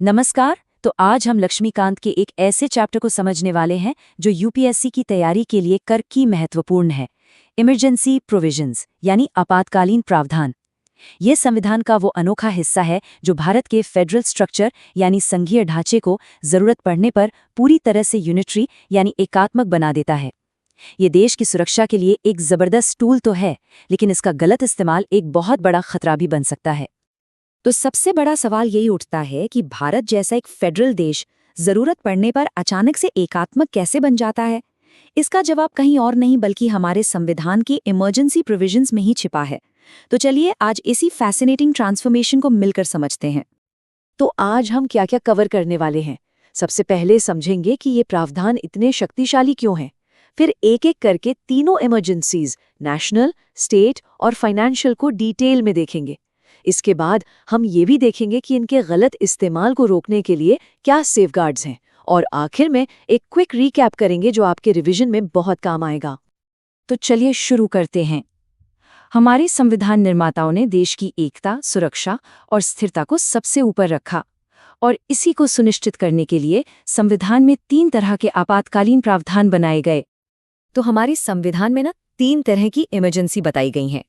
नमस्कार। तो आज हम लक्ष्मीकांत के एक ऐसे चैप्टर को समझने वाले हैं जो यूपीएससी की तैयारी के लिए कर की महत्वपूर्ण है। इमरजेंसी प्रोविजंस यानी आपातकालीन प्रावधान। ये संविधान का वो अनोखा हिस्सा है जो भारत के फेडरल स्ट्रक्चर यानी संघीय ढांचे को जरूरत पड़ने पर पूरी तरह से यूनिटरी यानी एकात्मक बना देता है। ये देश की सुरक्षा के लिए एक जबरदस्त टूल तो है, लेकिन इसका गलत इस्तेमाल एक बहुत बड़ा खतरा भी बन सकता है। तो सबसे बड़ा सवाल यही उठता है कि भारत जैसा एक फेडरल देश जरूरत पड़ने पर अचानक से एकात्मक कैसे बन जाता है। इसका जवाब कहीं और नहीं बल्कि हमारे संविधान की इमरजेंसी प्रोविजंस में ही छिपा है। तो चलिए आज इसी फैसिनेटिंग ट्रांसफॉर्मेशन को मिलकर समझते हैं। तो आज हम क्या क्या कवर करने वाले हैं। सबसे पहले समझेंगे कि ये प्रावधान इतने शक्तिशाली क्यों हैं। फिर एक एक करके तीनों इमरजेंसीज, नेशनल, स्टेट और फाइनेंशियल को डिटेल में देखेंगे। इसके बाद हम ये भी देखेंगे कि इनके गलत इस्तेमाल को रोकने के लिए क्या सेफगार्ड्स हैं, और आखिर में एक क्विक रीकैप करेंगे जो आपके रिवीजन में बहुत काम आएगा। तो चलिए शुरू करते हैं। हमारे संविधान निर्माताओं ने देश की एकता, सुरक्षा और स्थिरता को सबसे ऊपर रखा, और इसी को सुनिश्चित करने के लिए संविधान में 3 तरह के आपातकालीन प्रावधान बनाए गए। तो हमारे संविधान में 3 तरह की इमरजेंसी बताई गई हैं।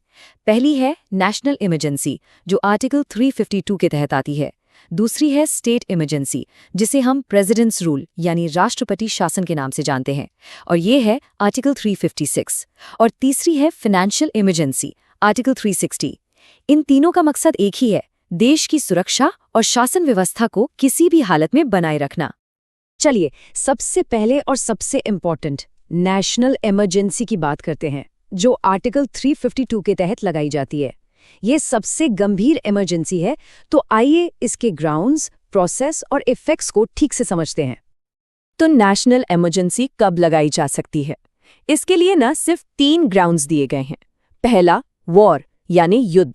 पहली है नेशनल इमरजेंसी, जो आर्टिकल 352 के तहत आती है। दूसरी है स्टेट इमरजेंसी, जिसे हम प्रेसिडेंट्स रूल यानी राष्ट्रपति शासन के नाम से जानते हैं, और ये है आर्टिकल 356। और तीसरी है फाइनेंशियल इमरजेंसी, आर्टिकल 360। इन तीनों का मकसद एक ही है, देश की सुरक्षा और शासन व्यवस्था को किसी भी हालत में बनाए रखना। चलिए सबसे पहले और सबसे इम्पोर्टेंट नेशनल इमरजेंसी की बात करते हैं, जो आर्टिकल 352 के तहत लगाई जाती है। ये सबसे गंभीर इमरजेंसी है, तो आइए इसके ग्राउंड्स, प्रोसेस और इफेक्ट्स को ठीक से समझते हैं। तो नेशनल इमरजेंसी कब लगाई जा सकती है? इसके लिए सिर्फ 3 ग्राउंड्स दिए गए हैं। पहला वॉर यानी युद्ध,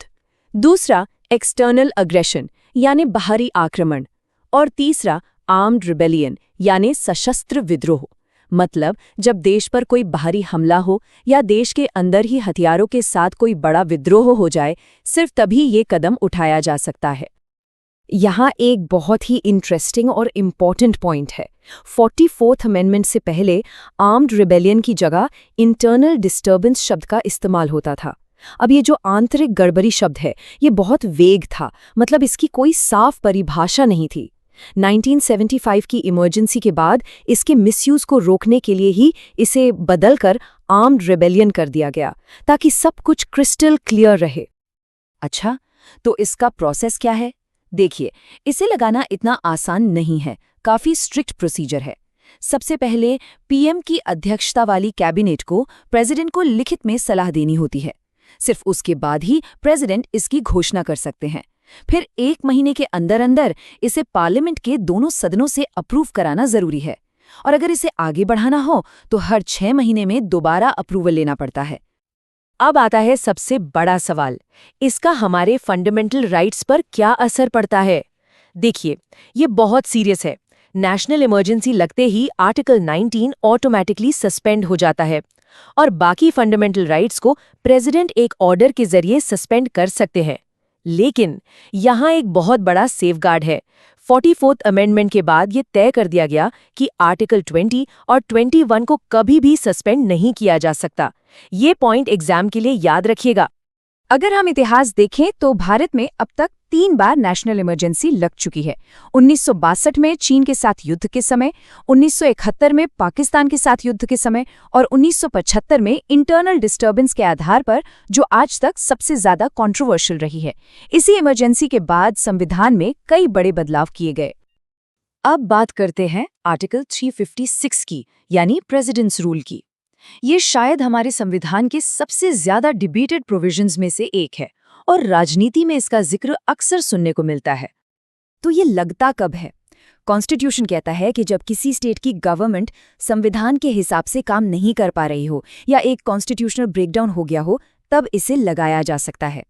दूसरा एक्सटर्नल अग्रेशन यानी बाहरी आक्रमण, और तीसरा आर्म्ड रिबेलियन यानी सशस्त्र विद्रोह। मतलब जब देश पर कोई बाहरी हमला हो या देश के अंदर ही हथियारों के साथ कोई बड़ा विद्रोह हो जाए, सिर्फ तभी ये कदम उठाया जा सकता है। यहाँ एक बहुत ही इंटरेस्टिंग और इम्पॉर्टेंट पॉइंट है। 44th अमेंडमेंट से पहले आर्म्ड रिबेलियन की जगह इंटरनल डिस्टर्बेंस शब्द का इस्तेमाल होता था। अब ये जो आंतरिक गड़बड़ी शब्द है, ये बहुत वेग था, मतलब इसकी कोई साफ परिभाषा नहीं थी। 1975 की इमरजेंसी के बाद इसके मिसयूज को रोकने के लिए ही इसे बदलकर आर्म्ड रिबेलियन कर दिया गया, ताकि सब कुछ क्रिस्टल क्लियर रहे। अच्छा, तो इसका प्रोसेस क्या है? देखिए, इसे लगाना इतना आसान नहीं है, काफी स्ट्रिक्ट प्रोसीजर है। सबसे पहले पीएम की अध्यक्षता वाली कैबिनेट को प्रेसिडेंट को लिखित में सलाह देनी होती है। सिर्फ उसके बाद ही प्रेसिडेंट इसकी घोषणा कर सकते हैं। फिर 1 महीने के अंदर अंदर इसे पार्लियामेंट के दोनों सदनों से अप्रूव कराना जरूरी है, और अगर इसे आगे बढ़ाना हो तो हर 6 महीने में दोबारा अप्रूवल लेना पड़ता है। अब आता है सबसे बड़ा सवाल, इसका हमारे फंडामेंटल राइट्स पर क्या असर पड़ता है? देखिए, ये बहुत सीरियस है। नेशनल इमरजेंसी लगते ही आर्टिकल 19 ऑटोमेटिकली सस्पेंड हो जाता है, और बाकी फंडामेंटल राइट्स को प्रेसिडेंट एक ऑर्डर के जरिए सस्पेंड कर सकते हैं। लेकिन यहाँ एक बहुत बड़ा सेफगार्ड है। 44th अमेंडमेंट के बाद ये तय कर दिया गया कि आर्टिकल 20 और 21 को कभी भी सस्पेंड नहीं किया जा सकता। ये पॉइंट एग्जाम के लिए याद रखिएगा। अगर हम इतिहास देखें तो भारत में अब तक 3 बार नेशनल इमरजेंसी लग चुकी है। 1962 में चीन के साथ युद्ध के समय, 1971 में पाकिस्तान के साथ युद्ध के समय, और 1975 में इंटरनल डिस्टर्बेंस के आधार पर, जो आज तक सबसे ज्यादा कंट्रोवर्शियल रही है। इसी इमरजेंसी के बाद संविधान में कई बड़े बदलाव किए गए। अब बात करते हैं आर्टिकल 356 की, यानी प्रेसिडेंट्स रूल की। ये शायद हमारे संविधान के सबसे ज्यादा डिबेटेड प्रोविजंस में से एक है, और राजनीति में इसका जिक्र अक्सर सुनने को मिलता है। तो ये लगता कब है? कॉन्स्टिट्यूशन कहता है कि जब किसी स्टेट की गवर्नमेंट संविधान के हिसाब से काम नहीं कर पा रही हो या एक कॉन्स्टिट्यूशनल ब्रेकडाउन हो गया हो, तब इसे लगाया जा सकता है।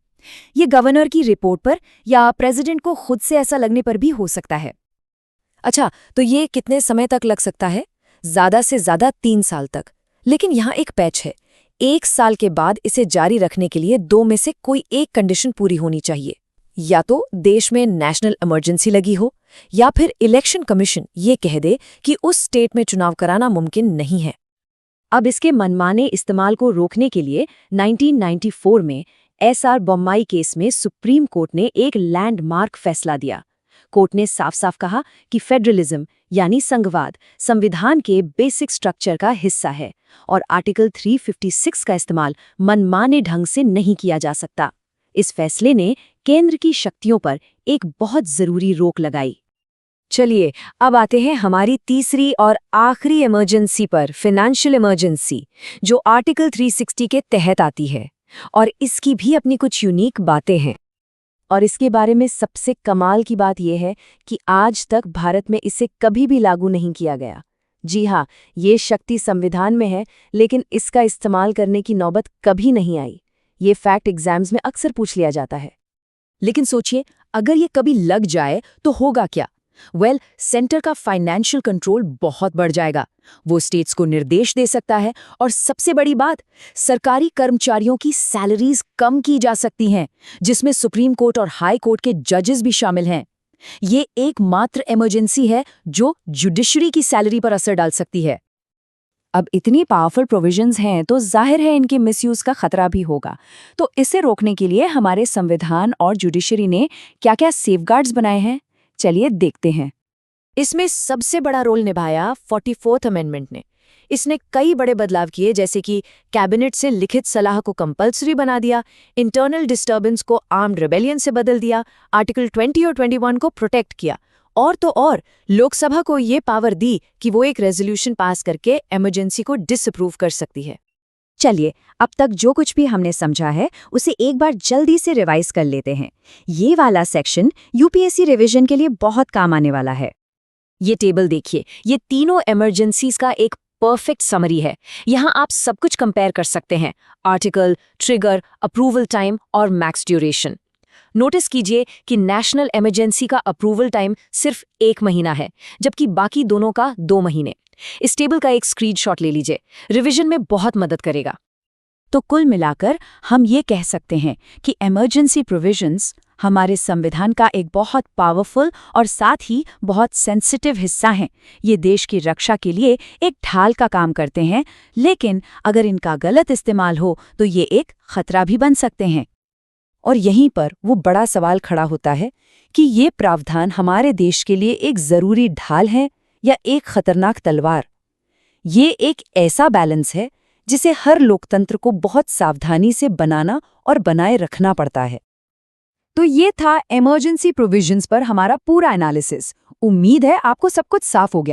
ये गवर्नर की रिपोर्ट पर या प्रेसिडेंट को खुद से ऐसा लगने पर भी हो सकता है। अच्छा, तो ये कितने समय तक लग सकता है? ज्यादा से ज्यादा 3 साल तक। लेकिन यहाँ एक पैच है। 1 साल के बाद इसे जारी रखने के लिए 2 में से कोई एक कंडीशन पूरी होनी चाहिए। या तो देश में नेशनल इमरजेंसी लगी हो, या फिर इलेक्शन कमीशन ये कह दे कि उस स्टेट में चुनाव कराना मुमकिन नहीं है। अब इसके मनमाने इस्तेमाल को रोकने के लिए 1994 में एसआर बोम्मई केस में सुप्रीम कोर्ट ने एक लैंडमार्क फैसला दिया। कोर्ट ने साफ-साफ कहा कि फेडरलिज्म यानी संघवाद संविधान के बेसिक स्ट्रक्चर का हिस्सा है और आर्टिकल 356 का इस्तेमाल मनमाने ढंग से नहीं किया जा सकता। इस फैसले ने केंद्र की शक्तियों पर एक बहुत जरूरी रोक लगाई। चलिए अब आते हैं हमारी तीसरी और आखिरी इमरजेंसी पर, फाइनेंशियल इमरजेंसी, जो आर्टिकल 360 के तहत आती है और इसकी भी अपनी कुछ यूनिक बातें हैं। और इसके बारे में सबसे कमाल की बात यह है कि आज तक भारत में इसे कभी भी लागू नहीं किया गया। जी हाँ, ये शक्ति संविधान में है, लेकिन इसका इस्तेमाल करने की नौबत कभी नहीं आई। ये फैक्ट एग्जाम्स में अक्सर पूछ लिया जाता है। लेकिन सोचिए, अगर ये कभी लग जाए तो होगा क्या? सेंटर का फाइनेंशियल कंट्रोल बहुत बढ़ जाएगा। वो स्टेट्स को निर्देश दे सकता है और सबसे बड़ी बात, सरकारी कर्मचारियों की सैलरीज कम की जा सकती हैं, जिसमें सुप्रीम कोर्ट और हाई कोर्ट के जजेस भी शामिल हैं। ये एकमात्र इमरजेंसी है जो जुडिशरी की सैलरी पर असर डाल सकती है। अब इतनी पावरफुल प्रोविजंस हैं तो जाहिर है इनके मिसयूज का खतरा भी होगा। तो इसे रोकने के लिए हमारे संविधान और जुडिशरी ने क्या-क्या सेफगार्ड्स बनाए हैं, चलिए देखते हैं। इसमें सबसे बड़ा रोल निभाया 44th अमेंडमेंट ने। इसने कई बड़े बदलाव किए, जैसे कि कैबिनेट से लिखित सलाह को कंपल्सरी बना दिया, इंटरनल डिस्टर्बेंस को आर्म्ड रिबेलियन से बदल दिया, आर्टिकल 20 और 21 को प्रोटेक्ट किया, और तो और लोकसभा को ये पावर दी कि वो एक रेजोल्यूशन पास करके इमरजेंसी को डिसअप्रूव कर सकती है। चलिए अब तक जो कुछ भी हमने समझा है उसे एक बार जल्दी से रिवाइज कर लेते हैं। ये वाला सेक्शन यूपीएससी रिवीजन के लिए बहुत काम आने वाला है। ये टेबल देखिए, ये तीनों इमरजेंसीज का एक परफेक्ट समरी है। यहाँ आप सब कुछ कंपेयर कर सकते हैं, आर्टिकल, ट्रिगर, अप्रूवल टाइम और मैक्स ड्यूरेशन। नोटिस कीजिए कि नेशनल इमरजेंसी का अप्रूवल टाइम सिर्फ 1 महीना है, जबकि बाकी दोनों का 2 महीने। इस टेबल का एक स्क्रीनशॉट ले लीजिए, रिवीजन में बहुत मदद करेगा। तो कुल मिलाकर हम ये कह सकते हैं कि इमरजेंसी प्रोविजंस हमारे संविधान का एक बहुत पावरफुल और साथ ही बहुत सेंसिटिव हिस्सा हैं। ये देश की रक्षा के लिए एक ढाल का काम करते हैं, लेकिन अगर इनका गलत इस्तेमाल हो तो ये एक खतरा भी बन सकते हैं। और यहीं पर वो बड़ा सवाल खड़ा होता है कि ये प्रावधान हमारे देश के लिए एक जरूरी ढाल है या एक खतरनाक तलवार। ये एक ऐसा बैलेंस है जिसे हर लोकतंत्र को बहुत सावधानी से बनाना और बनाए रखना पड़ता है। तो ये था इमरजेंसी प्रोविजंस पर हमारा पूरा एनालिसिस। उम्मीद है आपको सब कुछ साफ हो गया।